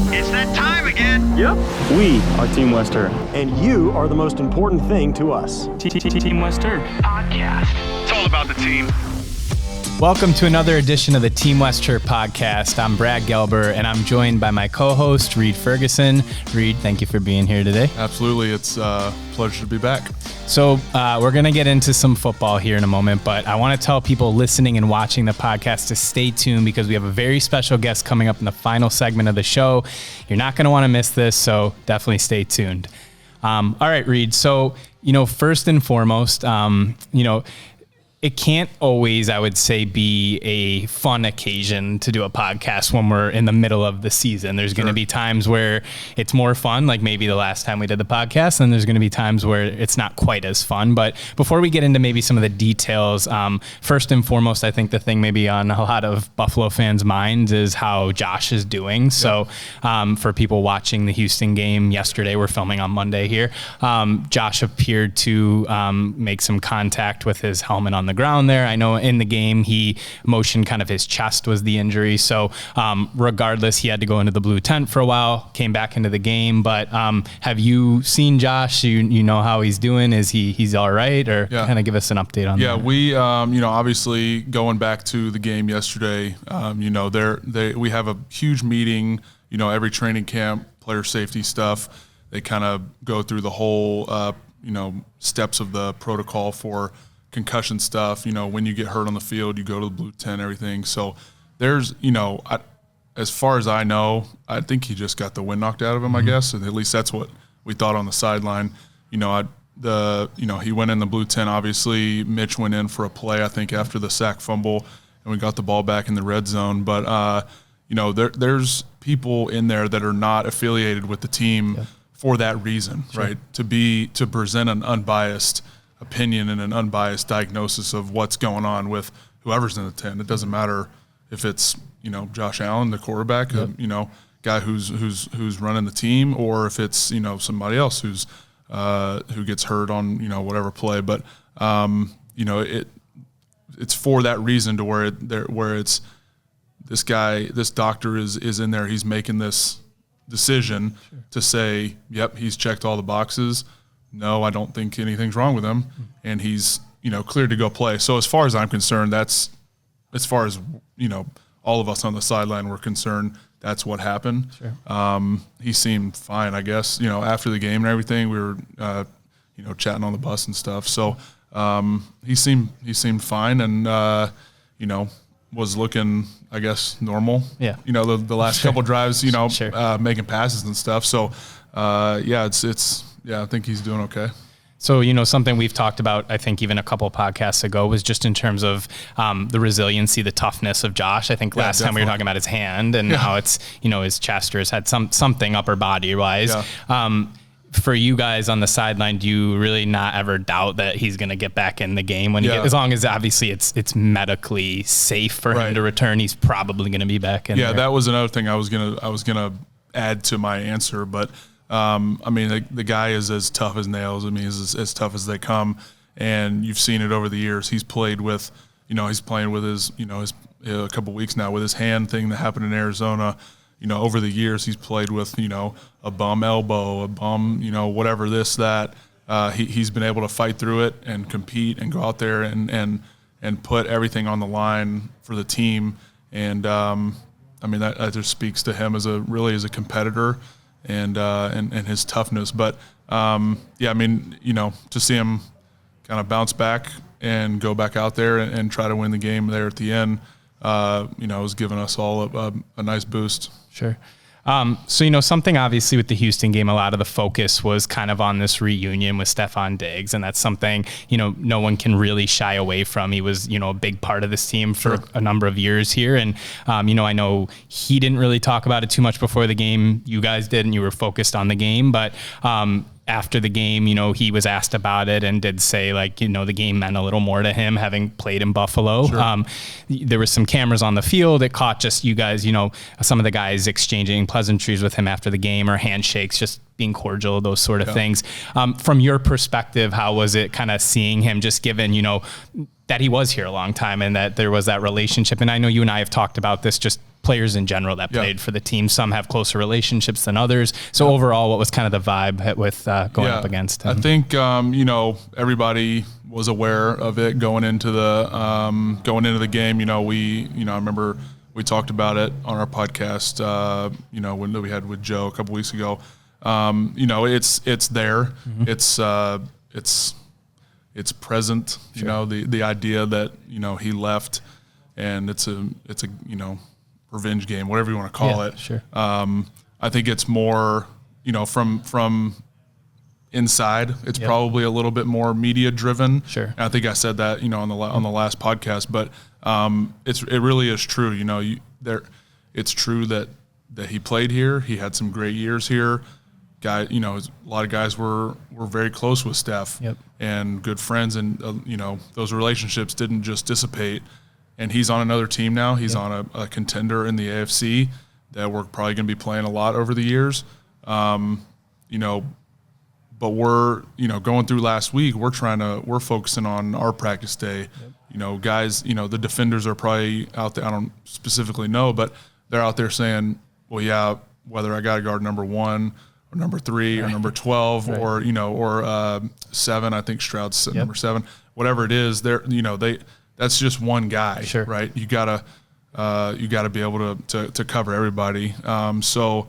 It's that time again. Yep. We are Team Wester. And you are the most important thing to us. Team Wester Podcast. It's all about the team. Welcome to another edition of the Team Wester podcast. I'm Brad Gelber, and I'm joined by my co-host, Reid Ferguson. Reid, thank you for being here today. Absolutely. It's a pleasure to be back. So we're going to get into some football here in a moment, but I want to tell people listening and watching the podcast to stay tuned because we have a very special guest coming up in the final segment of the show. You're not going to want to miss this, so definitely stay tuned. All right, Reid. So, first and foremost, it can't always, I would say, be a fun occasion to do a podcast when we're in the middle of the season. There's going to be times where it's more fun, like maybe the last time we did the podcast, and there's going to be times where it's not quite as fun. But before we get into maybe some of the details, first and foremost, I think the thing maybe on a lot of Buffalo fans' minds is how Josh is doing. So for people watching the Houston game yesterday, we're filming on Monday here, Josh appeared to make some contact with his helmet on the ground there. I know in the game he motioned kind of his chest was the injury. So regardless, he had to go into the blue tent for a while, came back into the game. But have you seen Josh? You know how he's doing? Is he's all right? Or kind of give us an update on that? Yeah, we obviously going back to the game yesterday, we have a huge meeting, every training camp, player safety stuff. They kind of go through the whole steps of the protocol for concussion stuff. When you get hurt on the field, you go to the blue tent, everything. So there's, as far as I know, I think he just got the wind knocked out of him, I guess. And at least that's what we thought on the sideline. He went in the blue tent. Obviously, Mitch went in for a play, I think, after the sack fumble, and we got the ball back in the red zone. But, there's people in there that are not affiliated with the team for that reason, right? To present an unbiased opinion and an unbiased diagnosis of what's going on with whoever's in the tent. It doesn't matter if it's Josh Allen, the quarterback, guy who's running the team, or if it's somebody else who gets hurt on whatever play. But it's for that reason to where it's this doctor is in there. He's making this decision to say, yep, he's checked all the boxes. No, I don't think anything's wrong with him, and he's cleared to go play. So as far as I'm concerned, that's as far as all of us on the sideline were concerned. That's what happened. Sure. He seemed fine, I guess. After the game and everything, we were chatting on the bus and stuff. So he seemed fine, and was looking, I guess, normal. Yeah. The last couple drives, making passes and stuff. So I think he's doing okay. So, something we've talked about, I think even a couple podcasts ago, was just in terms of the resiliency, the toughness of Josh. I think last time we were talking about his hand and how it's, his chest or has had something upper body wise. Yeah. For you guys on the sideline, do you really not ever doubt that he's going to get back in the game when as long as obviously it's medically safe for him to return, he's probably going to be back in there. That was another thing I was gonna add to my answer, but the guy is as tough as nails. He's as tough as they come, and you've seen it over the years. He's played with, he's playing with his, a couple weeks now with his hand thing that happened in Arizona. Over the years, he's played with, a bum elbow, a bum, whatever, this, that. He's been able to fight through it and compete and go out there and put everything on the line for the team. And, that just speaks to him as a competitor and his toughness. But, to see him kind of bounce back and go back out there and try to win the game there at the end, has given us all a nice boost. Sure. So, something obviously with the Houston game, a lot of the focus was kind of on this reunion with Stefon Diggs. And that's something, no one can really shy away from. He was, a big part of this team for a number of years here. And, I know he didn't really talk about it too much before the game. You guys did, and you were focused on the game. But, after the game, he was asked about it and did say the game meant a little more to him having played in Buffalo. Sure. There was some cameras on the field. It caught just you guys, some of the guys exchanging pleasantries with him after the game or handshakes, just being cordial, those sort of things. From your perspective, how was it kind of seeing him just given, that he was here a long time and that there was that relationship. And I know you and I have talked about this, just players in general that played for the team. Some have closer relationships than others. So overall, what was kind of the vibe with going up against him? I think, everybody was aware of it going into the game. I remember we talked about it on our podcast, when we had with Joe a couple weeks ago. It's there. Mm-hmm. It's present, sure. The idea that, he left and it's a revenge game, whatever you want to call it. Sure. I think it's more, from inside, it's probably a little bit more media driven. Sure. And I think I said that, on the last podcast, but it really is true. It's true that he played here. He had some great years here. A lot of guys were very close with Steph and good friends, and those relationships didn't just dissipate. And he's on another team now. He's on a contender in the AFC that we're probably going to be playing a lot over the years. But we're going through last week. We're focusing on our practice day. Guys, the defenders are probably out there. I don't specifically know, but they're out there saying, well, yeah, whether I got to guard number 1 or number 3 or number 12 or 7. I think Stroud's number 7. Whatever it is, that's just one guy, right? You gotta be able to cover everybody. So,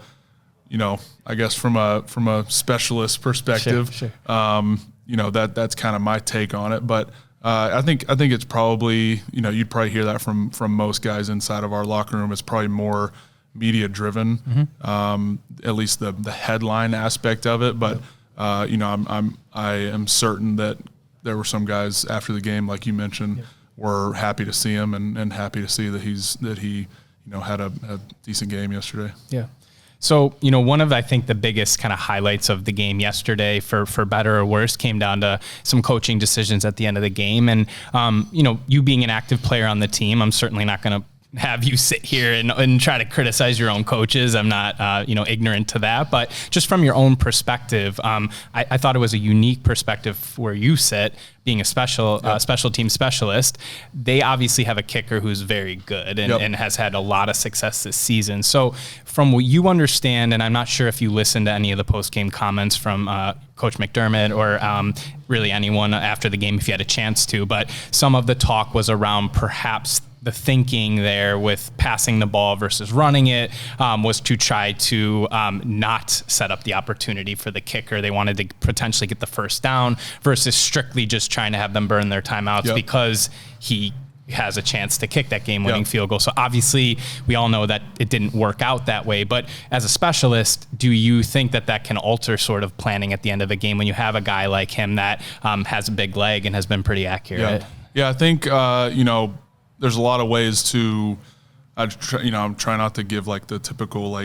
I guess from a specialist perspective, that's kind of my take on it. But I think it's probably you'd probably hear that from most guys inside of our locker room. It's probably more media driven, at least the headline aspect of it. But I am certain that there were some guys after the game, like you mentioned, were happy to see him and happy to see that he had a decent game yesterday. Yeah. So, one of, I think, the biggest kind of highlights of the game yesterday, for better or worse, came down to some coaching decisions at the end of the game. And, you being an active player on the team, I'm certainly not going to have you sit here and try to criticize your own coaches. I'm not, ignorant to that. But just from your own perspective, I thought it was a unique perspective where you sit, being a special team specialist. They obviously have a kicker who's very good and has had a lot of success this season. So from what you understand, and I'm not sure if you listened to any of the post-game comments from Coach McDermott or really anyone after the game if you had a chance to, but some of the talk was around perhaps the thinking there with passing the ball versus running it was to try to not set up the opportunity for the kicker. They wanted to potentially get the first down versus strictly just trying to have them burn their timeouts because he has a chance to kick that game-winning field goal. So obviously we all know that it didn't work out that way, but as a specialist, do you think that can alter sort of planning at the end of a game when you have a guy like him that has a big leg and has been pretty accurate? Yeah, I think, there's a lot of ways to, I'm trying not to give like the typical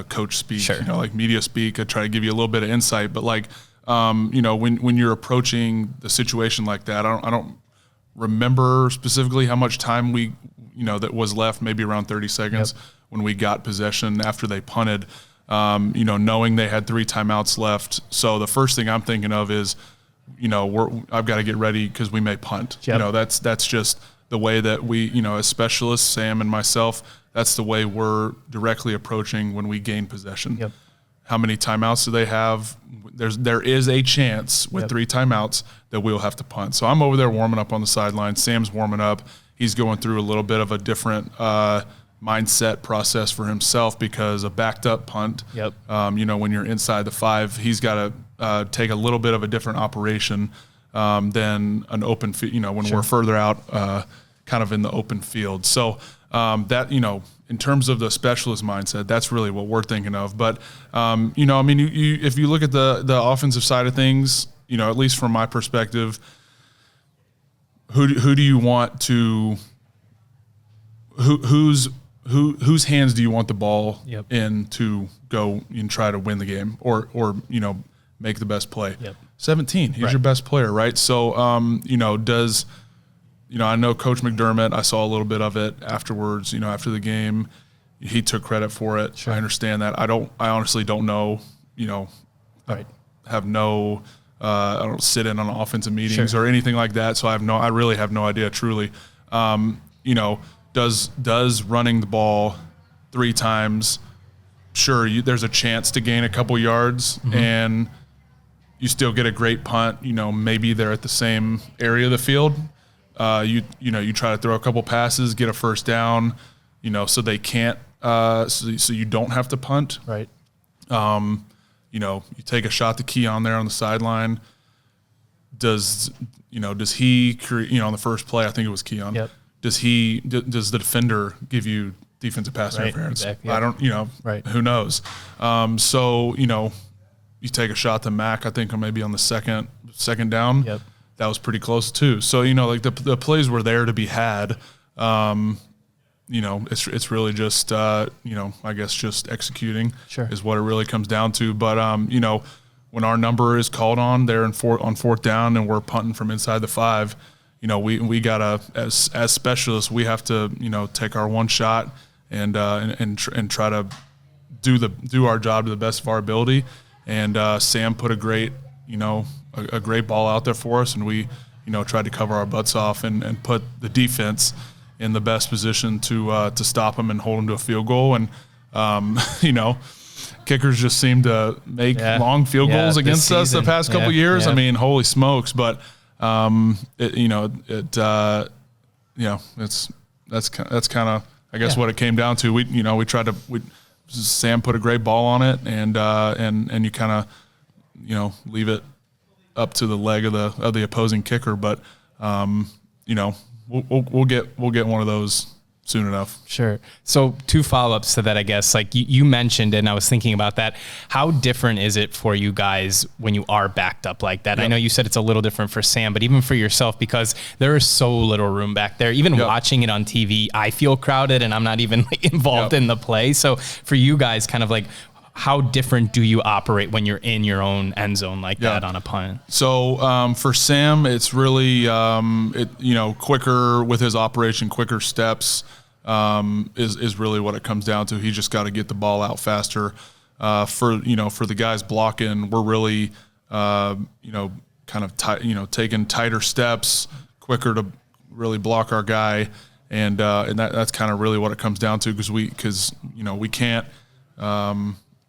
coach speak, like media speak. I try to give you a little bit of insight, but when you're approaching the situation like that, I don't remember specifically how much time that was left, maybe around 30 seconds when we got possession after they punted, knowing they had 3 timeouts left. So the first thing I'm thinking of is, I've got to get ready because we may punt. That's just the way that we, as specialists, Sam and myself, that's the way we're directly approaching when we gain possession. How many timeouts do they have? There is a chance with 3 timeouts that we'll have to punt. So I'm over there warming up on the sideline. Sam's warming up. He's going through a little bit of a different mindset process for himself because a backed up punt, when you're inside the 5, he's got to take a little bit of a different operation than an open field, when we're further out kind of in the open field. So that, in terms of the specialist mindset, that's really what we're thinking of. But, if you look at the offensive side of things, at least from my perspective, who do you want to whose hands do you want the ball in to go and try to win the game or make the best play? 17. He's your best player, right? So I know Coach McDermott, I saw a little bit of it afterwards, after the game. He took credit for it. Sure. I understand that. I honestly don't know, I have no I don't sit in on offensive meetings or anything like that. So I really have no idea truly. Does running the ball 3 times, sure, there's a chance to gain a couple yards and you still get a great punt. Maybe they're at the same area of the field. You try to throw a couple passes, get a first down, so they can't, so you don't have to punt. Right. You take a shot to Keon there on the sideline. Does he create, on the first play, I think it was Keon. Yep. Does the defender give you defensive pass interference? Exactly. Yep. I don't, Right. Who knows? You take a shot to Mac, I think maybe on the second down. Yep. That was pretty close too. So, like the plays were there to be had. It's really just, I guess just executing is what it really comes down to. But, when our number is called on there on 4th down and we're punting from inside the 5, we gotta, as specialists, we have to, take our one shot and try to do our job to the best of our ability. And Sam put a great ball out there for us, and we, tried to cover our butts off and put the defense in the best position to stop them and hold them to a field goal. And kickers just seem to make long field goals against us the past couple years. I mean, holy smokes! But that's kind of, I guess, what it came down to. We tried to. Sam put a great ball on it, and you kind of, leave it up to the leg of the opposing kicker. But we'll get one of those soon enough. Sure. So 2 follow-ups to that, I guess. Like you mentioned, and I was thinking about that. How different is it for you guys when you are backed up like that? Yep. I know you said it's a little different for Sam, but even for yourself, because there is so little room back there. Even watching it on TV, I feel crowded, and I'm not even involved in the play. So for you guys, kind of like, how different do you operate when you're in your own end zone like that on a punt? So for Sam, it's really quicker with his operation, quicker steps is really what it comes down to. He just got to get the ball out faster. For the guys blocking, we're really kind of taking tighter steps, quicker to really block our guy, and that's kind of really what it comes down to, because we can't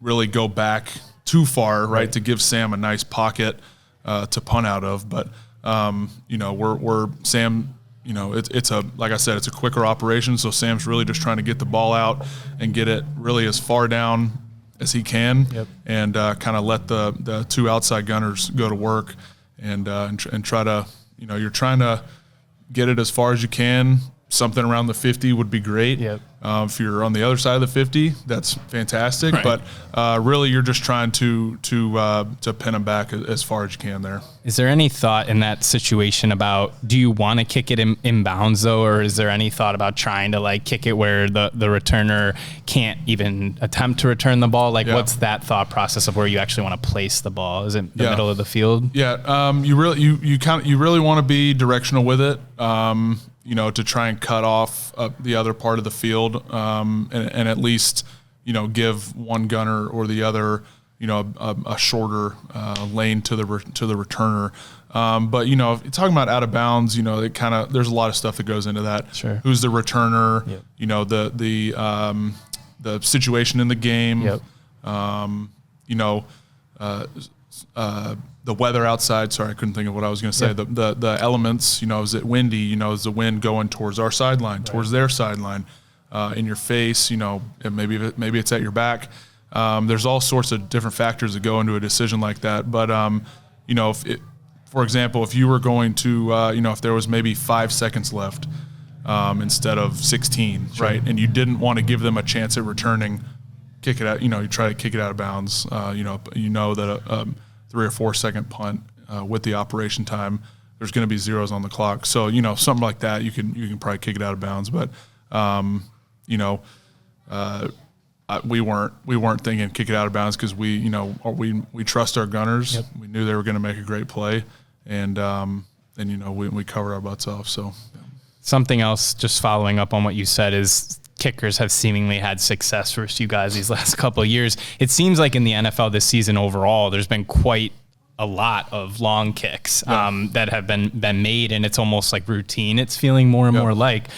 really go back too far, right, to give Sam a nice pocket to punt out of. But we're Sam. It's like I said, it's a quicker operation. So Sam's really just trying to get the ball out and get it really as far down as he can, and kind of let the 2 outside gunners go to work and try to, you're trying to get it as far as you can. Something around the 50 would be great. If you're on the other side of the 50, that's fantastic. Right. But really, you're just trying to pin them back as far as you can there. Is there any thought in that situation about, do you want to kick it in bounds though, or is there any thought about trying to kick it where the returner can't even attempt to return the ball? What's that thought process of where you actually want to place the ball? Is it the middle of the field? You really want to be directional with it. To try and cut off the other part of the field, and at least, give one gunner or the other, a shorter lane to the returner. But if you're talking about out of bounds, it kind of, there's a lot of stuff that goes into that. Sure. Who's the returner? The situation in the game. The weather outside. Sorry, I couldn't think of what I was going to say. The elements. Is it windy? Is the wind going towards our sideline, towards their sideline, in your face? Maybe it's at your back. There's all sorts of different factors that go into a decision like that. But for example, if you were going to, if there was maybe 5 seconds left instead of 16, right, and you didn't want to give them a chance at returning, kick it out. You try to kick it out of bounds. That 3 or 4 second punt with the operation time, there's going to be zeros on the clock. So something like that, you can probably kick it out of bounds. But we weren't thinking kick it out of bounds, because we trust our gunners. We knew they were going to make a great play, and we covered our butts off. So something else, just following up on what you said, is kickers have seemingly had success versus you guys these last couple of years. It seems like in the NFL this season overall, there's been quite a lot of long kicks that have been made, and it's almost like routine. It's feeling more and more like.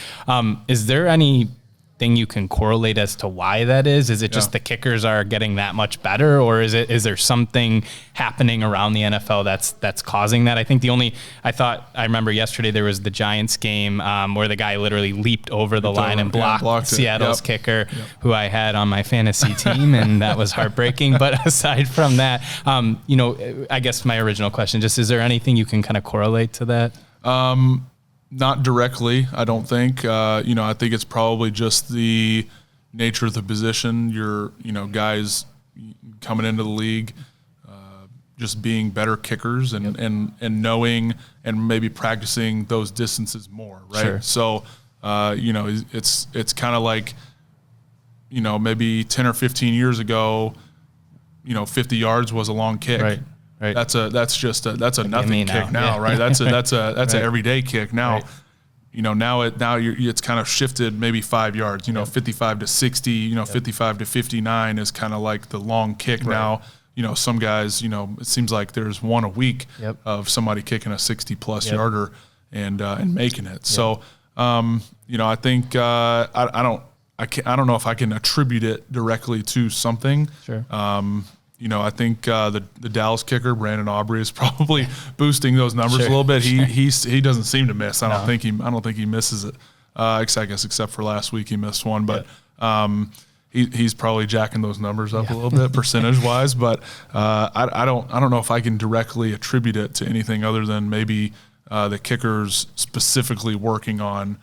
Is there anything you can correlate as to why that is? Is it just the kickers are getting that much better, or is there something happening around the NFL that's causing that? I think I remember yesterday there was the Giants game where the guy literally leaped over the line and blocked Seattle's kicker, who I had on my fantasy team, and that was heartbreaking. But aside from that, I guess my original question, just is there anything you can kind of correlate to that? Not directly, I don't think. I think it's probably just the nature of the position. Guys coming into the league, just being better kickers and knowing and maybe practicing those distances more, right? Sure. So, it's kind of like, maybe 10 or 15 years ago, 50 yards was a long kick. Right. Right. That's a nothing kick now, right? That's an everyday kick now. Right. It's kind of shifted maybe 5 yards. 55 to 60. 55 to 59 is kind of like the long kick now. Some guys. It seems like there's one a week of somebody kicking a 60+ yarder and making it. So I think I don't know if I can attribute it directly to something. Sure. I think the Dallas kicker Brandon Aubrey is probably boosting those numbers a little bit. He doesn't seem to miss. I don't think he misses it. I guess except for last week he missed one, but he's probably jacking those numbers up a little bit percentage wise. But I don't know if I can directly attribute it to anything other than maybe the kickers specifically working on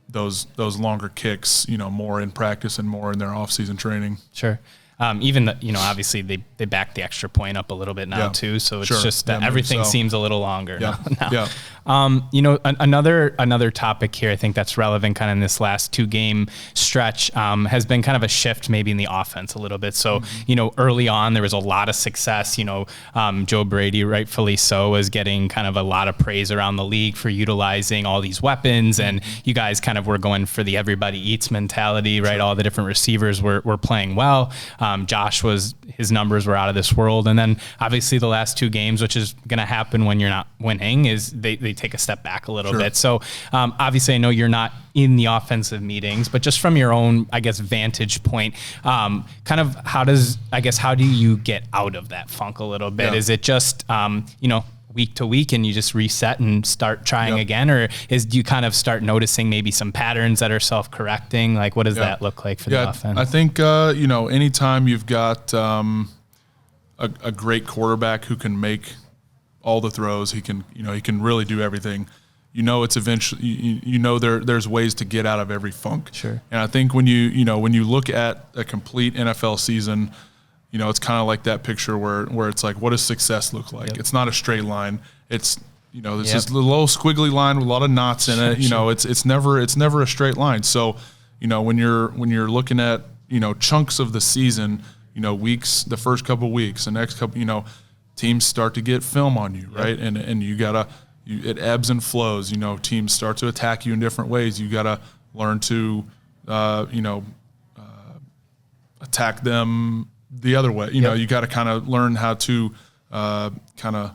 those longer kicks, more in practice and more in their off-season training. Sure. Obviously they back the extra point up a little bit now too. So it's just that everything seems a little longer now. Yeah. Another topic here, I think that's relevant kind of in this last 2-game stretch, has been kind of a shift maybe in the offense a little bit. So, early on there was a lot of success, Joe Brady, rightfully so, was getting kind of a lot of praise around the league for utilizing all these weapons. And you guys kind of were going for the everybody eats mentality, right? All the different receivers were playing well. Josh his numbers were out of this world. And then obviously the last 2 games, which is going to happen when you're not winning, is they take a step back a little bit. So obviously I know you're not in the offensive meetings, but just from your own, I guess, vantage point, kind of how do you get out of that funk a little bit? Is it just, week to week and you just reset and start trying again? Or do you kind of start noticing maybe some patterns that are self-correcting? Like what does that look like for the offense? I think, anytime you've got a great quarterback who can make all the throws, he can really do everything. It's eventually, there's ways to get out of every funk. Sure. And I think when you look at a complete NFL season, it's kind of like that picture where it's like, what does success look like? It's not a straight line. It's, this is a little squiggly line with a lot of knots in it. It's never a straight line. So, when you're looking at, chunks of the season, weeks, the first couple weeks, the next couple, teams start to get film on you, right? And you gotta, it ebbs and flows. Teams start to attack you in different ways. You gotta learn to, attack them the other way. You got to kind of learn how to kind of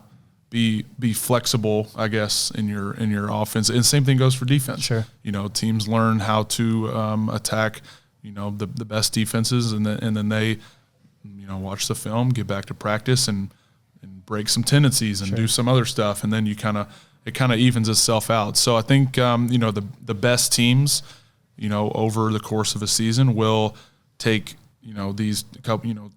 be flexible, I guess, in your offense. And same thing goes for defense. Sure. Teams learn how to attack, the best defenses, and then they, watch the film, get back to practice, and break some tendencies and do some other stuff, and then it kind of evens itself out. So I think the best teams, over the course of a season will take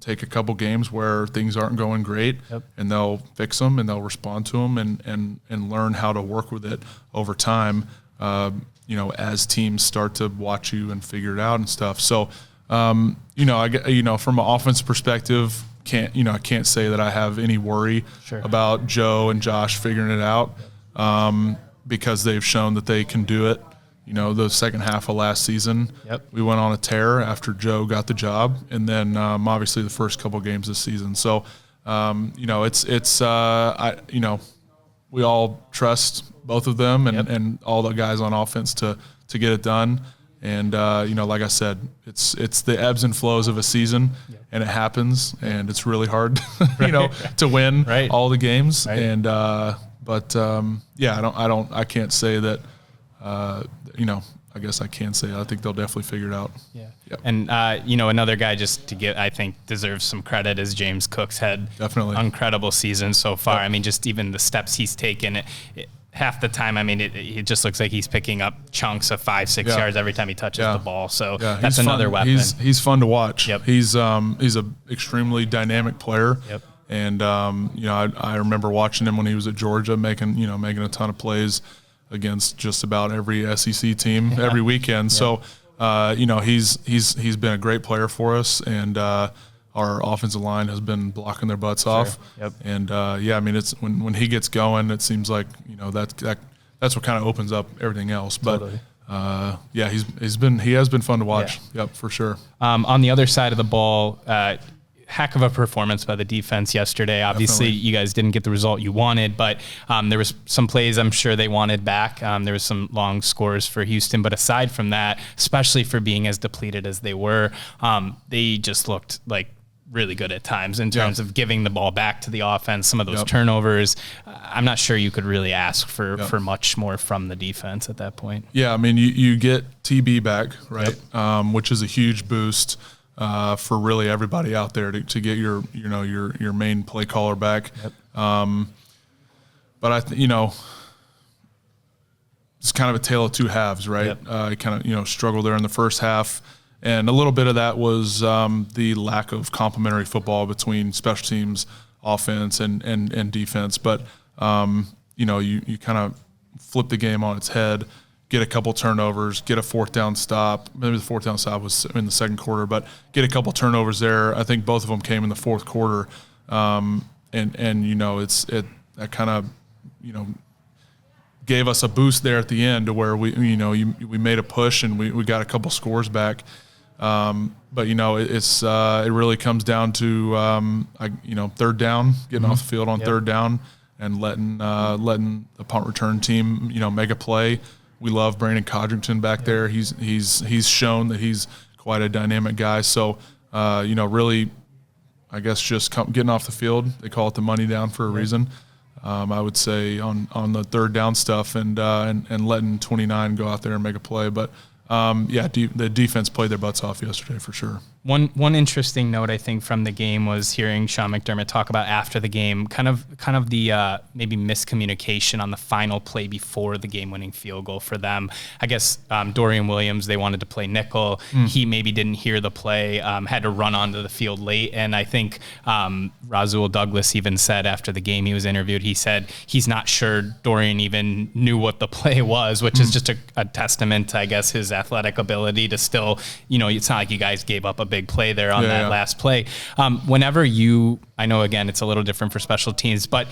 take a couple games where things aren't going great, and they'll fix them and they'll respond to them and learn how to work with it over time. As teams start to watch you and figure it out and stuff. So, from an offense perspective, I can't say that I have any worry about Joe and Josh figuring it out, because they've shown that they can do it. The second half of last season, we went on a tear after Joe got the job, and then obviously the first couple games this season. So, we all trust both of them and all the guys on offense to get it done. And like I said, it's the ebbs and flows of a season, and it happens, and it's really hard, to win all the games. Right. And I can't say that. I guess I can say I think they'll definitely figure it out. Yeah. Yep. And another guy just to get, I think deserves some credit is James Cook's had definitely incredible season so far. Yep. I mean, just even the steps he's taken. Half the time, I mean, it just looks like he's picking up chunks of 5-6 yards every time he touches the ball. So that's another weapon. He's fun to watch. Yep. He's a extremely dynamic player. Yep. And I remember watching him when he was at Georgia, making a ton of plays against just about every SEC team every weekend. So he's been a great player for us, and our offensive line has been blocking their butts off. Yep. And I mean, it's when he gets going, it seems like that's what kind of opens up everything else. But totally. he has been fun to watch. Yep, for sure. On the other side of the ball, heck of a performance by the defense yesterday. Obviously, you guys didn't get the result you wanted, but there was some plays I'm sure they wanted back. There was some long scores for Houston, but aside from that, especially for being as depleted as they were, they just looked like really good at times in terms of giving the ball back to the offense. Some of those turnovers, I'm not sure you could really ask for much more from the defense at that point. Yeah, I mean, you get TB back, right? Which is a huge boost for really everybody out there to get your main play caller back. But it's kind of a tale of two halves, right? I kind of struggled there in the first half, and a little bit of that was the lack of complementary football between special teams, offense, and defense. But you kind of flip the game on its head. Get a couple turnovers, get a fourth down stop. Maybe the fourth down stop was in the second quarter, but get a couple turnovers there. I think both of them came in the fourth quarter, that kind of gave us a boost there at the end to where we made a push and we got a couple scores back. But it really comes down to third down, getting off the field on third down and letting the punt return team make a play. We love Brandon Codrington back there. He's shown that he's quite a dynamic guy. So, really, I guess just getting off the field. They call it the money down for a reason. I would say on the third down stuff and letting 29 go out there and make a play. But the defense played their butts off yesterday for sure. One interesting note I think from the game was hearing Sean McDermott talk about after the game, kind of the maybe miscommunication on the final play before the game-winning field goal for them. I guess Dorian Williams, they wanted to play nickel. He maybe didn't hear the play, had to run onto the field late, and I think Rasul Douglas even said after the game he was interviewed, he said he's not sure Dorian even knew what the play was, which is just a testament to, I guess, his athletic ability to still, it's not like you guys gave up a big play there on that last play. Whenever I know again, it's a little different for special teams, but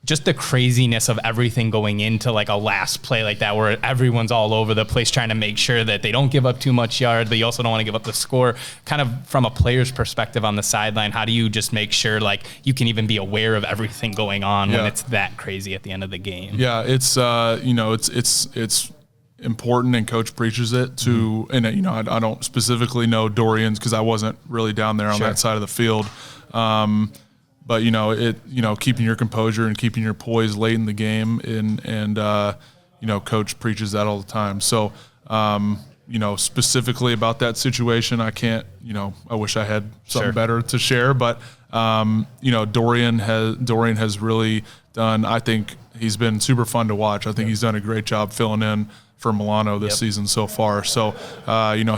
just the craziness of everything going into like a last play like that, where everyone's all over the place trying to make sure that they don't give up too much yards, but you also don't want to give up the score. Kind of from a player's perspective on the sideline, how do you just make sure like you can even be aware of everything going on when it's that crazy at the end of the game? Yeah, it's it's important, and coach preaches it to, and I don't specifically know Dorian's because I wasn't really down there on that side of the field. But keeping your composure and keeping your poise late in the game, and coach preaches that all the time. So, specifically about that situation, I can't, I wish I had something better to share, but Dorian has really done, I think he's been super fun to watch. I think he's done a great job filling in for Milano this season so far. So,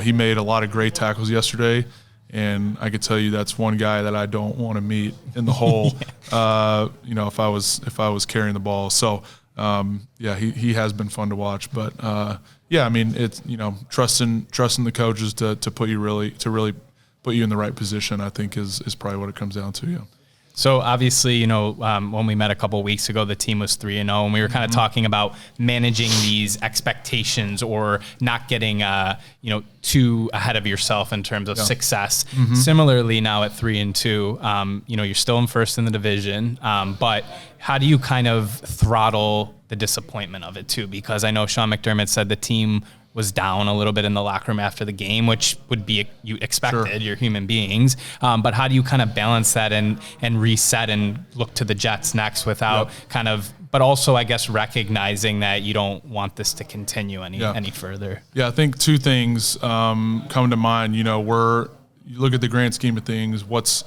he made a lot of great tackles yesterday, and I could tell you that's one guy that I don't want to meet in the hole, if I was carrying the ball. So, he has been fun to watch. But, I mean, it's, trusting the coaches to really put you in the right position, I think is probably what it comes down to, So obviously, when we met a couple of weeks ago, the team was 3-0, and we were kind of talking about managing these expectations or not getting, too ahead of yourself in terms of success. Similarly, now at 3-2, you're still in first in the division, but how do you kind of throttle the disappointment of it too? Because I know Sean McDermott said the team was down a little bit in the locker room after the game, which would be you expected. Sure. You're human beings. But how do you kind of balance that and reset and look to the Jets next without kind of, but also I guess recognizing that you don't want this to continue any further? Yeah, I think two things come to mind. You look at the grand scheme of things. What's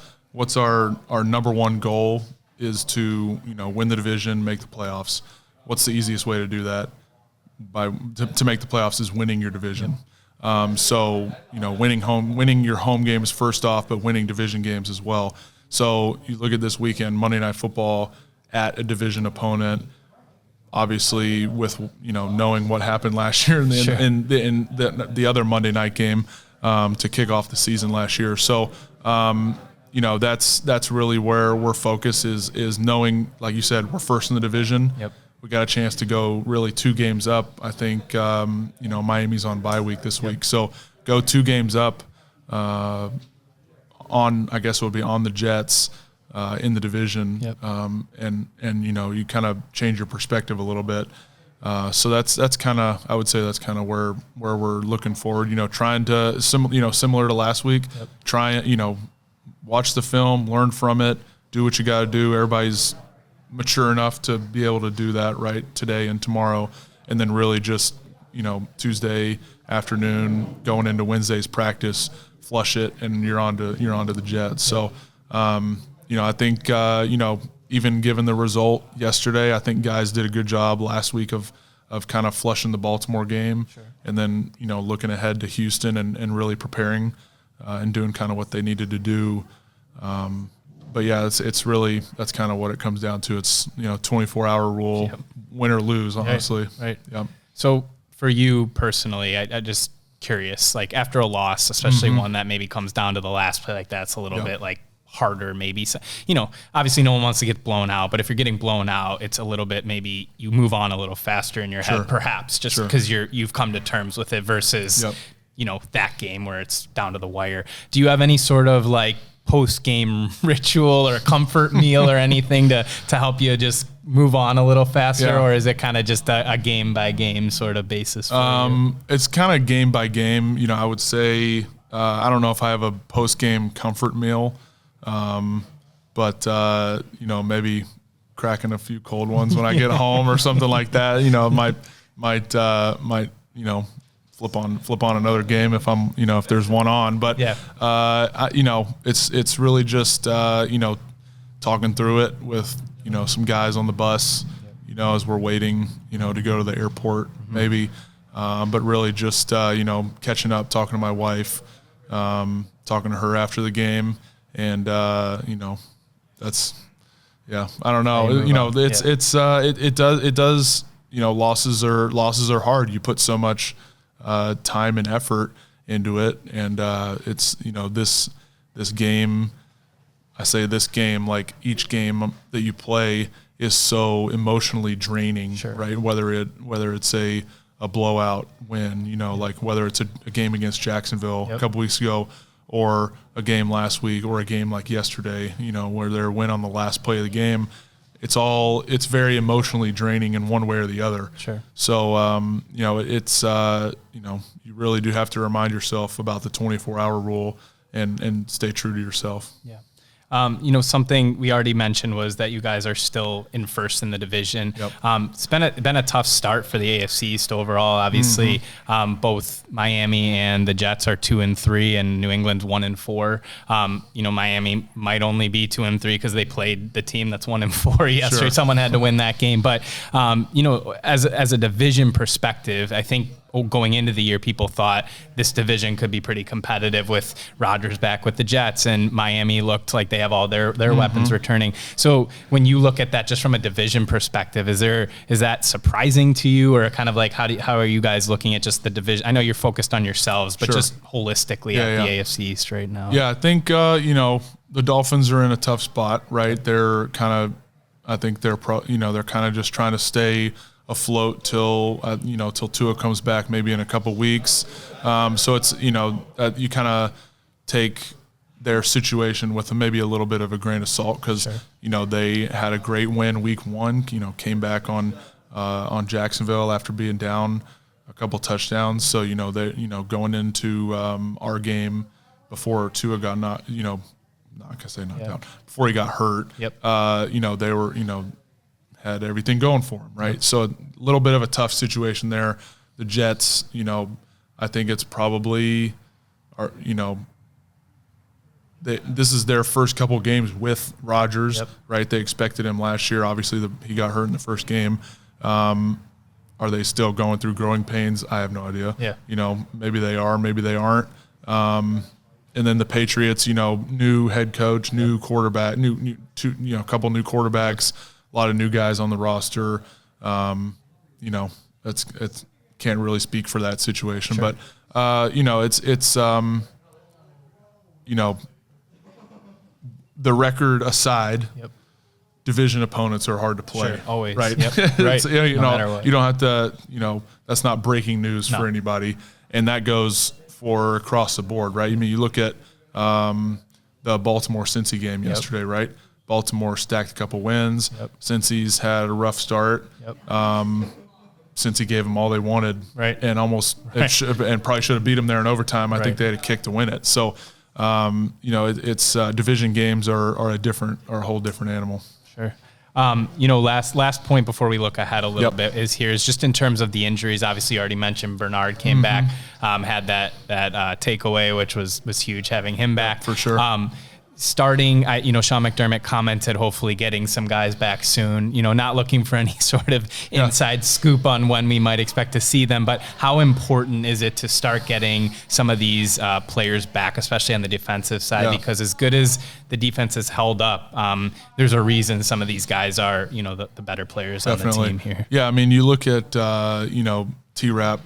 our number one goal is to win the division, make the playoffs. What's the easiest way to do that? To make the playoffs is winning your division. So winning your home games first off, but winning division games as well. So you look at this weekend, Monday Night Football at a division opponent. Obviously, with knowing what happened last year in the other Monday night game to kick off the season last year. So that's really where we're focused is knowing, like you said, we're first in the division. Yep. We got a chance to go really 2 games up. I think Miami's on bye week this week, so go 2 games up I guess it would be on the Jets in the division. Yep. And you kind of change your perspective a little bit. So that's kind of, I would say that's kind of where we're looking forward. Trying to similar to last week. Yep. Try watch the film, learn from it, do what you got to do. Everybody's mature enough to be able to do that right today and tomorrow, and then really just Tuesday afternoon going into Wednesday's practice, flush it, and you're on to the Jets. So I think even given the result yesterday, I think guys did a good job last week of kind of flushing the Baltimore game. Sure. And then looking ahead to Houston and really preparing and doing kind of what they needed to do. But yeah, it's really, that's kind of what it comes down to. It's 24-hour rule, win or lose, honestly. Right. Yep. So for you personally, I just curious, like after a loss, especially one that maybe comes down to the last play like that's a little bit like harder maybe. So, obviously no one wants to get blown out, but if you're getting blown out, it's a little bit, maybe you move on a little faster in your head, perhaps just because you've come to terms with it versus, that game where it's down to the wire. Do you have any sort of like post-game ritual or comfort meal or anything to help you just move on a little faster, or is it kind of just a game-by-game sort of basis for you? It's kind of game by game. I would say I don't know if I have a post-game comfort meal, but maybe cracking a few cold ones when I get home or something like that. Might flip on another game if I'm if there's one on. But it's really just talking through it with some guys on the bus, as we're waiting to go to the airport maybe, but really just catching up, talking to my wife, talking to her after the game, and that's I don't know, it does losses are hard. You put so much time and effort into it, and it's this game. I say this game, like each game that you play is so emotionally draining, right? Whether it's a blowout win, like whether it's a game against Jacksonville a couple weeks ago, or a game last week, or a game like yesterday, where they're win on the last play of the game. It's very emotionally draining in one way or the other. Sure. So, you really do have to remind yourself about the 24-hour rule and stay true to yourself. Yeah. Something we already mentioned was that you guys are still in first in the division. Yep. It's been a tough start for the AFC East overall. Obviously, both Miami and the Jets are 2-3, and New England's 1-4. Miami might only be 2-3 because they played the team that's 1-4 yesterday. Sure. Someone had to win that game, but as a division perspective, I think going into the year, people thought this division could be pretty competitive with Rodgers back with the Jets, and Miami looked like they have all their weapons returning. So when you look at that just from a division perspective, is that surprising to you, or kind of like how are you guys looking at just the division? I know you're focused on yourselves, but just holistically at the AFC East right now. Yeah, I think the Dolphins are in a tough spot, right? They're kind of, I think they're they're kind of just trying to stay afloat till Tua comes back maybe in a couple weeks. So it's you kind of take their situation with maybe a little bit of a grain of salt, because they had a great win week 1. Came back on Jacksonville after being down a couple touchdowns. So, you know, they, you know, going into our game before Tua got knocked, you know, not gonna say knocked out, before he got hurt. You know, they were, you know, had everything going for him, right? So a little bit of a tough situation there. The Jets, you know, I think it's probably, you know, this is their first couple games with Rodgers, right? They expected him last year. Obviously, he got hurt in the first game. Are they still going through growing pains? I have no idea. You know, maybe they are, maybe they aren't. And then the Patriots, you know, new head coach, new quarterback, you know, a couple new quarterbacks, a lot of new guys on the roster. You know, it's can't really speak for that situation, but you know, it's you know, the record aside, division opponents are hard to play. Always, right? Right. You No matter know, what. you don't have to. You know, that's not breaking news for anybody, and that goes for across the board, right? I mean, you look at the Baltimore-Cincy game yesterday, right? Baltimore stacked a couple wins. Cincy's had a rough start. Cincy gave them all they wanted, and almost and probably should have beat them there in overtime. I think they had a kick to win it. So, you know, it's division games are a whole different animal. Sure. You know, last point before we look ahead a little bit is just in terms of the injuries. Obviously, you already mentioned Bernard came back, had that takeaway, which was huge having him back for sure. Starting, you know, Sean McDermott commented hopefully getting some guys back soon. You know, not looking for any sort of inside scoop on when we might expect to see them, but how important is it to start getting some of these players back, especially on the defensive side? Because as good as the defense has held up, there's a reason some of these guys are, you know, the better players on the team here. Yeah, I mean, you look at, you know, T-Rap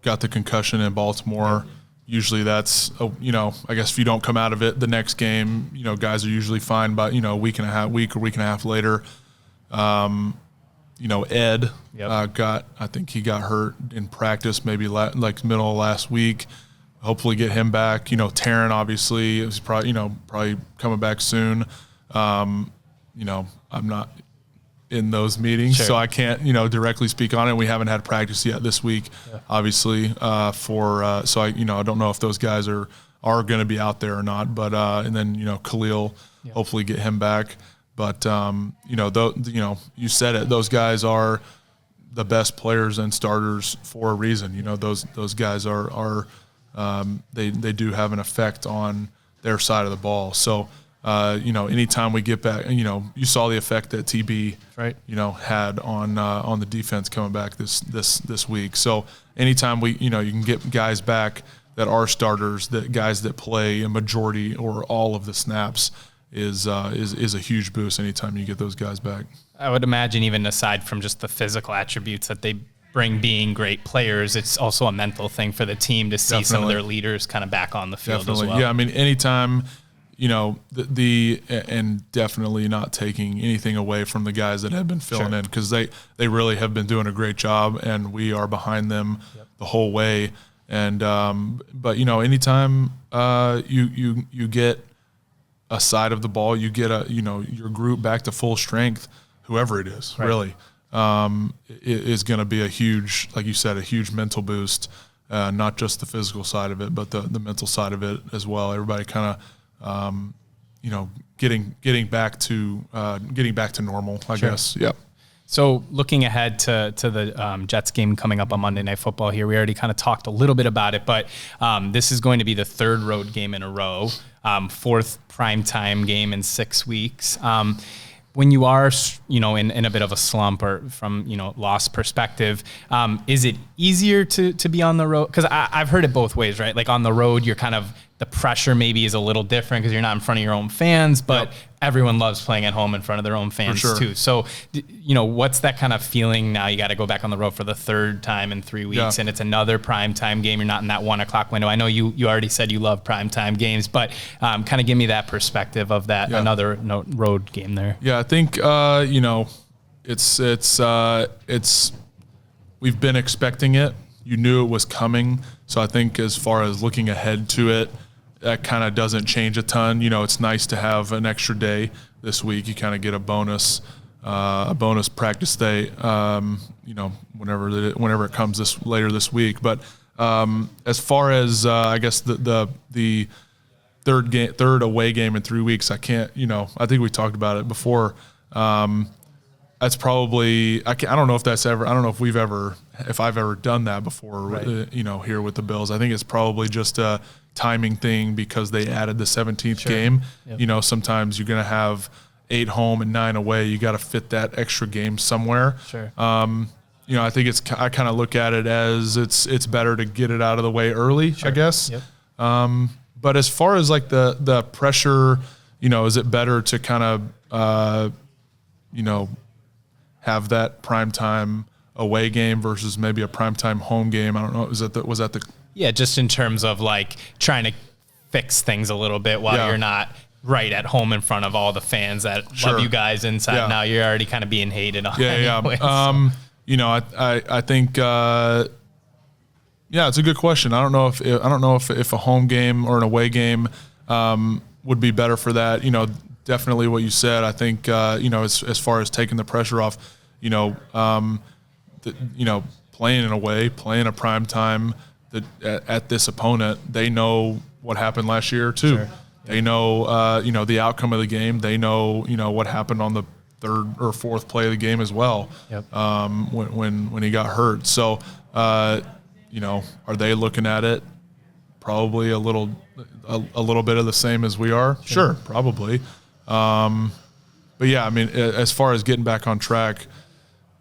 got the concussion in Baltimore. Usually that's, you know, I guess if you don't come out of it the next game, you know, guys are usually fine by, you know, a week and a half later. You know, Ed I think he got hurt in practice maybe like middle of last week. Hopefully get him back. You know, Taryn obviously is probably coming back soon. You know, I'm not in those meetings, so I can't, you know, directly speak on it. We haven't had practice yet this week, obviously, so I, you know, I don't know if those guys are going to be out there or not, but, and then, you know, Khalil, hopefully get him back. But, you know, you said it, those guys are the best players and starters for a reason. You know, those guys are they do have an effect on their side of the ball. So, you know, anytime we get back, you know, you saw the effect that TB, you know, had on the defense coming back this week. So anytime you can get guys back that are starters, that guys that play a majority or all of the snaps is a huge boost anytime you get those guys back. I would imagine even aside from just the physical attributes that they bring being great players, it's also a mental thing for the team to see some of their leaders kind of back on the field as well. Yeah, I mean, anytime – you know, and definitely not taking anything away from the guys that have been filling in, because they really have been doing a great job, and we are behind them the whole way. And but you know, anytime you get a side of the ball, you get your group back to full strength, whoever it is, really, it is going to be a huge, like you said, a huge mental boost. Not just the physical side of it, but the mental side of it as well. Everybody kind of you know, getting back to normal, I guess. Yep. So looking ahead to the Jets game coming up on Monday Night Football here, we already kind of talked a little bit about it, but this is going to be the third road game in a row, fourth primetime game in 6 weeks. When you are, you know, in a bit of a slump or from, you know, loss perspective, is it easier to be on the road? Because I've heard it both ways, right? Like on the road, you're kind of, the pressure maybe is a little different because you're not in front of your own fans, but everyone loves playing at home in front of their own fans too. So, you know, what's that kind of feeling now? You got to go back on the road for the third time in 3 weeks, and it's another primetime game. You're not in that 1 o'clock window. I know you already said you love primetime games, but kind of give me that perspective of that another road game there. Yeah, I think you know, it's we've been expecting it. You knew it was coming, so I think as far as looking ahead to it, that kind of doesn't change a ton. You know, it's nice to have an extra day this week. You kind of get a bonus a bonus practice day, whenever it comes later this week. But as far as I guess the third away game in 3 weeks, I can't. I think we talked about it before. That's probably I don't know if that's ever. I don't know if I've ever done that before. Right. Here with the Bills, I think it's probably just a timing thing because they added the 17th game. Yep. Sometimes you're gonna have 8 home and 9 away. You got to fit that extra game somewhere. Sure. I think I kind of look at it as it's better to get it out of the way early, sure. I guess. Yep. But as far as like the pressure, is it better to kind of, have that primetime away game versus maybe a primetime home game? I don't know. Was that the? Yeah, just in terms of like trying to fix things a little bit while you're not right at home in front of all the fans that love you guys inside. Yeah. Now you're already kind of being hated on. Yeah, anyway, I think it's a good question. I don't know if a home game or an away game would be better for that. Definitely what you said. I think as far as taking the pressure off, playing in away, playing a prime time at this opponent, they know what happened last year too. Sure. They know, the outcome of the game. They know, what happened on the third or fourth play of the game as well. Yep. When he got hurt. So, are they looking at it probably a little bit of the same as we are? Sure, probably. But yeah, I mean, as far as getting back on track,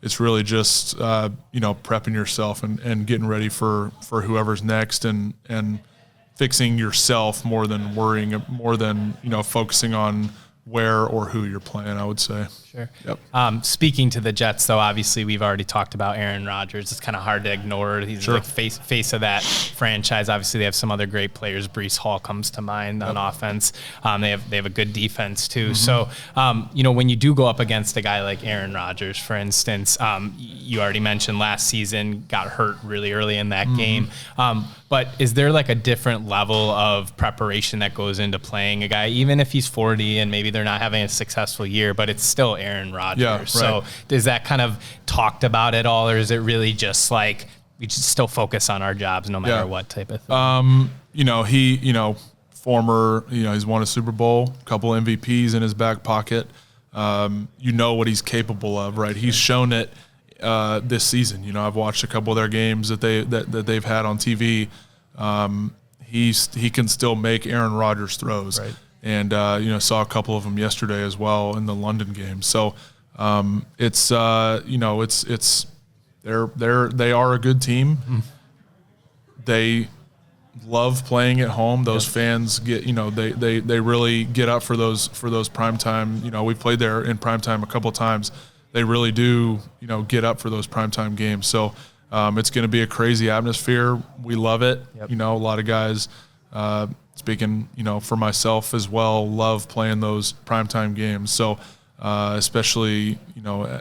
it's really just prepping yourself and getting ready for whoever's next and fixing yourself more than focusing on where or who you're playing, I would say. Sure. Yep. Speaking to the Jets, though, obviously we've already talked about Aaron Rodgers. It's kind of hard to ignore. He's like face of that franchise. Obviously, they have some other great players. Breece Hall comes to mind on offense. They have a good defense too. Mm-hmm. So, when you do go up against a guy like Aaron Rodgers, for instance, you already mentioned last season got hurt really early in that game. But is there like a different level of preparation that goes into playing a guy, even if he's 40 and maybe they're not having a successful year, but it's still Aaron Rodgers. Yeah, right. So is that kind of talked about at all, or is it really just like we just still focus on our jobs no matter what type of thing? He's won a Super Bowl, a couple MVPs in his back pocket. What he's capable of, right? He's shown it this season. I've watched a couple of their games that they've had on TV. He can still make Aaron Rodgers throws. Right. And saw a couple of them yesterday as well in the London game. So they are a good team. Mm. They love playing at home. Those fans get they really get up for those primetime. We played there in primetime a couple of times. They really do get up for those primetime games. So it's going to be a crazy atmosphere. We love it. Yep. A lot of guys. Speaking, for myself as well, love playing those primetime games. So, especially, in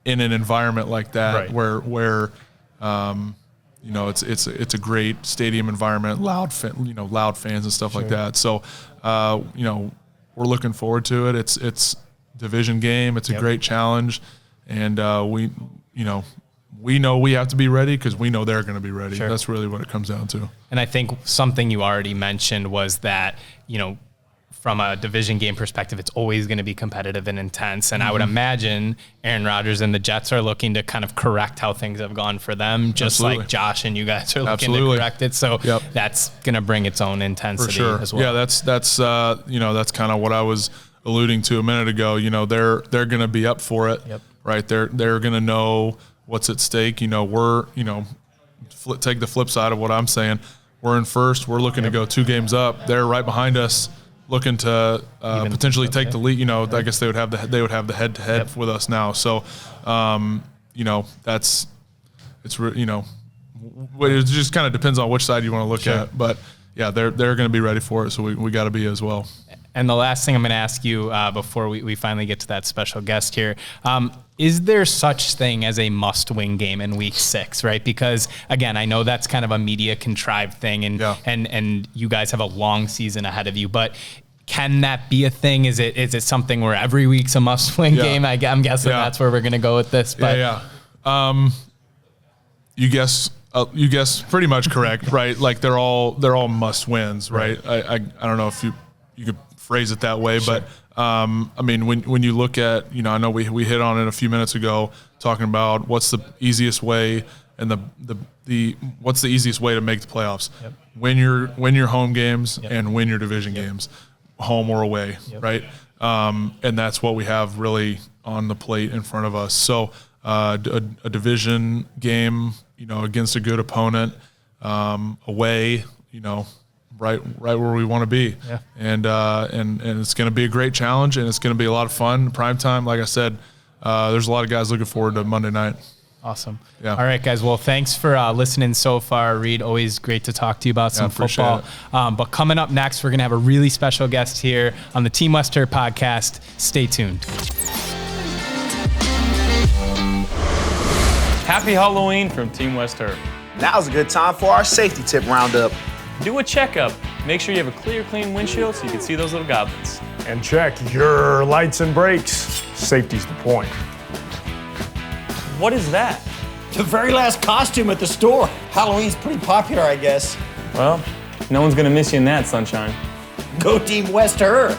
an environment like that, right, where it's a great stadium environment, loud fans and stuff like that. So, we're looking forward to it. It's division game. It's a great challenge, and we know we have to be ready because we know they're going to be ready. Sure. That's really what it comes down to. And I think something you already mentioned was that, from a division game perspective, it's always going to be competitive and intense. And I would imagine Aaron Rodgers and the Jets are looking to kind of correct how things have gone for them, just like Josh and you guys are looking to correct it. So that's going to bring its own intensity as well. Yeah, that's kind of what I was alluding to a minute ago. They're going to be up for it, right? They're going to know what's at stake. Take the flip side of what I'm saying. We're in first. We're looking to go 2 games up. They're right behind us, looking to potentially take the lead. I guess they would have the head-to-head with us now. So, it just kind of depends on which side you want to look at. But yeah, they're going to be ready for it. So we got to be as well. And the last thing I'm going to ask you before we finally get to that special guest here, is there such thing as a must-win game in Week 6, right? Because, again, I know that's kind of a media-contrived thing, and you guys have a long season ahead of you. But can that be a thing? Is it something where every week's a must-win game? I'm guessing that's where we're going to go with this. But you guess pretty much correct, right? Like they're all must-wins, right? I don't know if you could phrase it that way, but I mean, when you look at, I know we hit on it a few minutes ago, talking about what's the easiest way and what's the easiest way to make the playoffs. Yep. Win your home games and win your division games, home or away, right? And that's what we have really on the plate in front of us. So a division game, against a good opponent, away, right where we want to be. Yeah. And it's going to be a great challenge, and it's going to be a lot of fun. Prime time, like I said, there's a lot of guys looking forward to Monday night. Awesome. Yeah. All right, guys. Well, thanks for listening so far, Reid. Always great to talk to you about some football. But coming up next, we're going to have a really special guest here on the Team Wester podcast. Stay tuned. Happy Halloween from Team Wester. Now's a good time for our safety tip roundup. Do a checkup. Make sure you have a clear, clean windshield so you can see those little goblins. And check your lights and brakes. Safety's the point. What is that? The very last costume at the store. Halloween's pretty popular, I guess. Well, no one's gonna miss you in that, sunshine. Go Team Wester!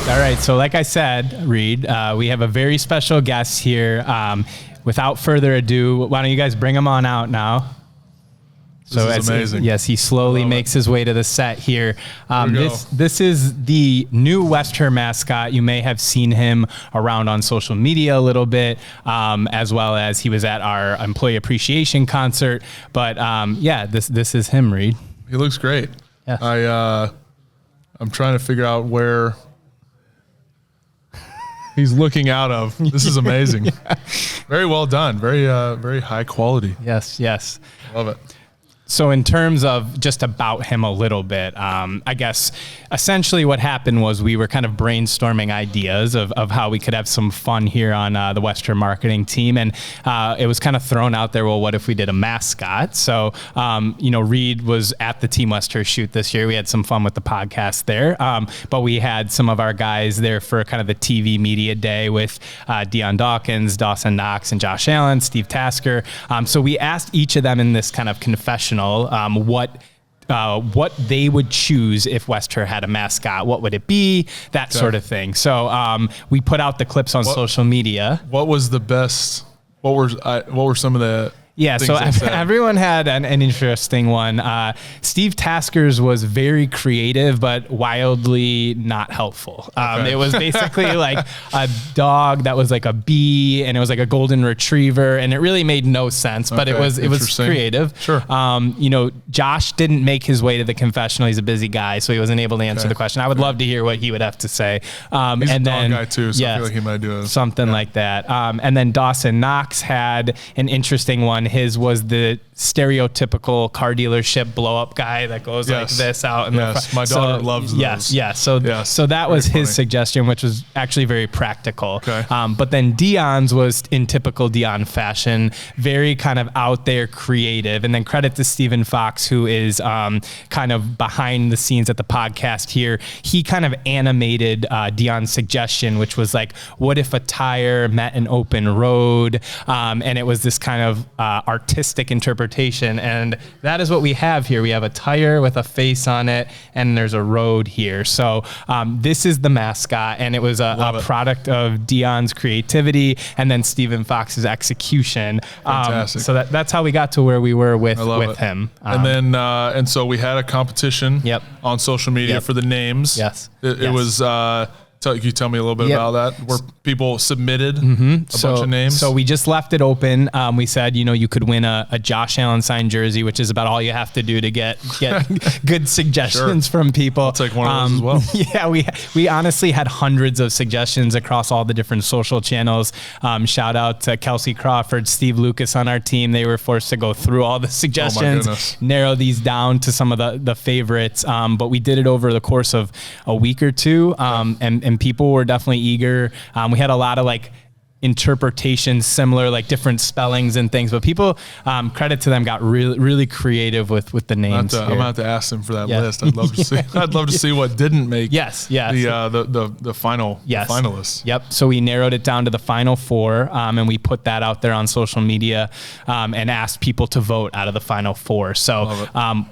All right, so like I said, Reid, we have a very special guest here. Without further ado, why don't you guys bring him on out now? This is amazing. Yes, he slowly makes his way to the set here. This is the new Wester mascot. You may have seen him around on social media a little bit, as well as he was at our employee appreciation concert. But this is him, Reid. He looks great. Yes. I'm trying to figure out where he's looking out of. This is amazing. Very well done. Very high quality. Yes. Love it. So in terms of just about him a little bit, I guess essentially what happened was we were kind of brainstorming ideas of how we could have some fun here on the Western marketing team. And it was kind of thrown out there, well, what if we did a mascot? So, Reid was at the Team Wester shoot this year. We had some fun with the podcast there. But we had some of our guys there for kind of the TV media day with Deion Dawkins, Dawson Knox, and Josh Allen, Steve Tasker. So we asked each of them in this kind of confessional what they would choose if Wester had a mascot. What would it be? That sort of thing. So we put out the clips on social media. What was the best? What were some of the? Yeah, so everyone had an interesting one. Steve Tasker's was very creative, but wildly not helpful. It was basically like a dog that was like a bee, and it was like a golden retriever, and it really made no sense, but it was creative. Sure. Josh didn't make his way to the confessional. He's a busy guy, so he wasn't able to answer the question. I would love to hear what he would have to say. He's a dog guy too, so I feel like he might do something like that. And then Dawson Knox had an interesting one. His was the stereotypical car dealership blow up guy that goes like this out in the front. My daughter loves those. So that was his suggestion, which was actually very practical. Okay. But then Deion's was in typical Deion fashion, very kind of out there creative. And then credit to Stephen Fox, who is kind of behind the scenes at the podcast here. He kind of animated Deion's suggestion, which was like, what if a tire met an open road? And it was this kind of artistic interpretation, and that is what we have here. We have a tire with a face on it, and there's a road here. So this is the mascot, and it was a product of Deion's creativity and then Stephen Fox's execution. Fantastic. So that's how we got to where we were with him. And then and so we had a competition on social media for the names. Yes. It was can you tell me a little bit about that? Where people submitted a bunch of names? So we just left it open. We said, you could win a Josh Allen signed jersey, which is about all you have to do to get good suggestions from people. I'll take one of those as well. Yeah, we honestly had hundreds of suggestions across all the different social channels. Shout out to Kelsey Crawford, Steve Lucas on our team. They were forced to go through all the suggestions, narrow these down to some of the favorites. But we did it over the course of a week or two, and people were definitely eager. We had a lot of interpretations similar, like different spellings and things, but people, credit to them, got really creative with the names. I'm gonna have to ask them for that Yeah. list. I'd love to see. I'd love to see what didn't make. Yes. The final finalists. Yep. So we narrowed it down to the final 4, and we put that out there on social media, and asked people to vote out of the final 4. So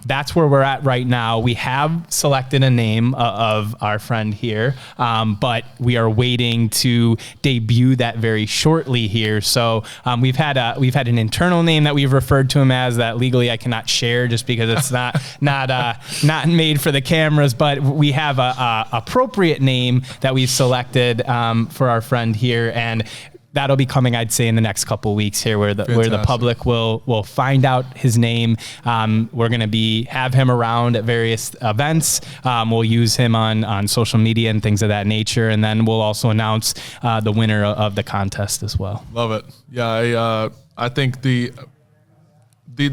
that's where we're at right now. We have selected a name of our friend here, but we are waiting to debut that very shortly here. So we've had an internal name that we've referred to him as, that legally I cannot share just because it's not made for the cameras. But we have a appropriate name that we've selected for our friend here, and that'll be coming, I'd say, in the next couple of weeks here, where the public will find out his name. We're going to have him around at various events. We'll use him on social media and things of that nature, and then we'll also announce the winner of the contest as well. Love it. Yeah, I think the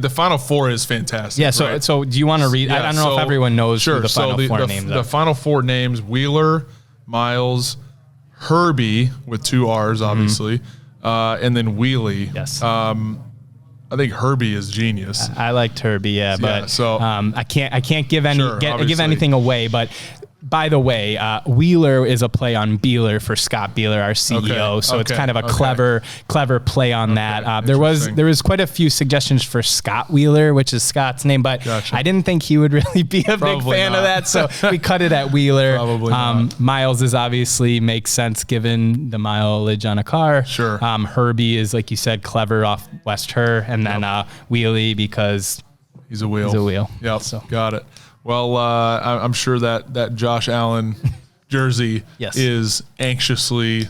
final 4 is fantastic. Yeah. So right? so do you want to read? Yeah, I don't know if everyone knows who the final 4 names are. The final 4 names: Wheeler, Miles, Herbie with 2 R's, obviously, and then Wheelie. Yes. I think Herbie is genius. I liked Herbie, but so I can't give anything away. But by the way, Wheeler is a play on Beeler for Scott Beeler, our CEO. So it's kind of a clever play on that. There was quite a few suggestions for Scott Wheeler, which is Scott's name, but I didn't think he would really be a big fan of that. So we cut it at Wheeler. Probably not. Miles is obviously makes sense given the mileage on a car. Sure. Herbie is, like you said, clever off West Her, and then Wheelie because he's a wheel. He's a wheel. Yep. So. Got it. Well, I'm sure that Josh Allen jersey is anxiously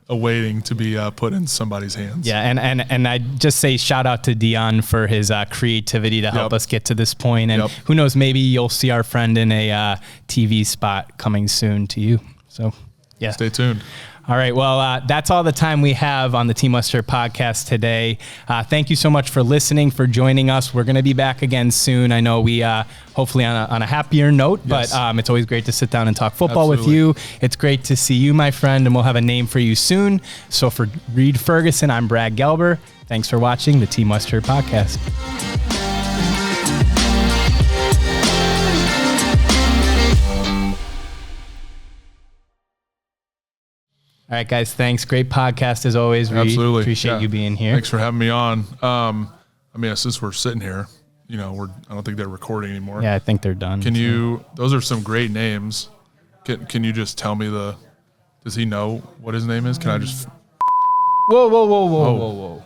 awaiting to be put in somebody's hands. Yeah, and I just say shout out to Dion for his creativity to help us get to this point. And who knows, maybe you'll see our friend in a TV spot coming soon to you. So, yeah. Stay tuned. All right. Well, that's all the time we have on the Team Wester podcast today. Thank you so much for listening, for joining us. We're going to be back again soon. I know we hopefully on a happier note, but it's always great to sit down and talk football with you. It's great to see you, my friend, and we'll have a name for you soon. So for Reid Ferguson, I'm Brad Gelber. Thanks for watching the Team Wester podcast. All right, guys. Thanks. Great podcast as always. Reid. Absolutely. Appreciate you being here. Thanks for having me on. I mean, since we're sitting here, I don't think they're recording anymore. Yeah, I think they're done. Those are some great names. Can you just tell me does he know what his name is? Can I just? Whoa.